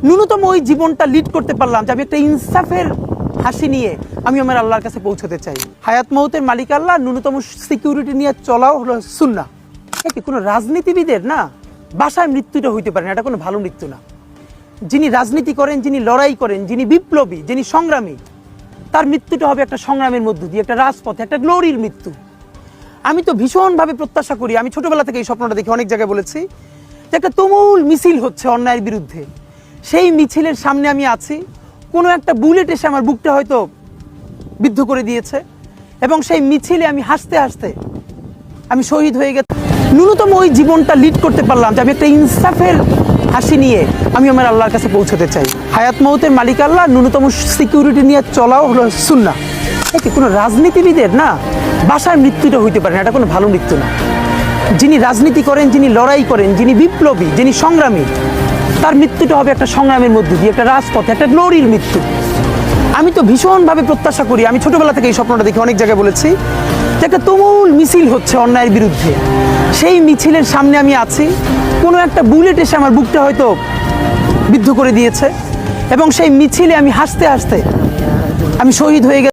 ন্যূনতম ওই জীবনটা লিড করতে পারলাম যে আমি একটা ইনসাফের হাসি নিয়ে আমি আমার আল্লাহর কাছে পৌঁছতে চাই। হায়াত মৌতের মালিক আল্লাহ, ন্যূনতম সিকিউরিটি নিয়ে চলাও হলো সুন্নাহ। কি কোনো রাজনীতিবিদের না বাসায় মৃত্যুটা হইতে পারে না, এটা কোনো ভালো মৃত্যু না। যিনি রাজনীতি করেন, যিনি লড়াই করেন, যিনি বিপ্লবী, যিনি সংগ্রামী, তার মৃত্যুটা হবে একটা সংগ্রামের মধ্য দিয়ে, একটা রাজপথে, একটা গ্লোরির মৃত্যু। আমি তো ভীষণভাবে প্রত্যাশা করি, আমি ছোটবেলা থেকে এই স্বপ্নটা দেখি, অনেক জায়গায় বলেছি, যে একটা তুমুল মিছিল হচ্ছে অন্যায়ের বিরুদ্ধে। সেই মিছিলের সামনে আমি আছি, কোনো একটা বুলেট এসে আমার বুকটা হয়তো বিদ্ধ করে দিয়েছে, এবং সেই মিছিলে আমি হাসতে হাসতে আমি শহীদ হয়ে গেছি। ন্যূনতম ওই জীবনটা লিড করতে পারলাম যে আমি একটা ইনসাফের হাসি নিয়ে আমি আমার আল্লাহর কাছে পৌঁছতে চাই। হায়াত মৌতের মালিক আল্লাহ, ন্যূনতম সিকিউরিটি নিয়ে চলাও হলো সুন্নাহ। কি কোনো রাজনীতিবিদের না বাসায় মৃত্যুটা হইতে পারে না, এটা কোনো ভালো মৃত্যু না। যিনি রাজনীতি করেন, যিনি লড়াই করেন, যিনি বিপ্লবী, যিনি সংগ্রামী, তার মৃত্যুটা হবে একটা সংগ্রামের মধ্য দিয়ে, একটা রাজপথে, একটা গ্লোরির মৃত্যু। আমি তো ভীষণভাবে প্রত্যাশা করি, আমি ছোটবেলা থেকে এই স্বপ্নটা দেখি, অনেক জায়গায় বলেছি, যে একটা তুমুল মিছিল হচ্ছে অন্যায়ের বিরুদ্ধে। সেই মিছিলের সামনে আমি আছি, কোনো একটা বুলেট এসে আমার বুকটা হয়তো বিদ্ধ করে দিয়েছে, এবং সেই মিছিলে আমি হাসতে হাসতে আমি শহীদ হয়ে গেছি।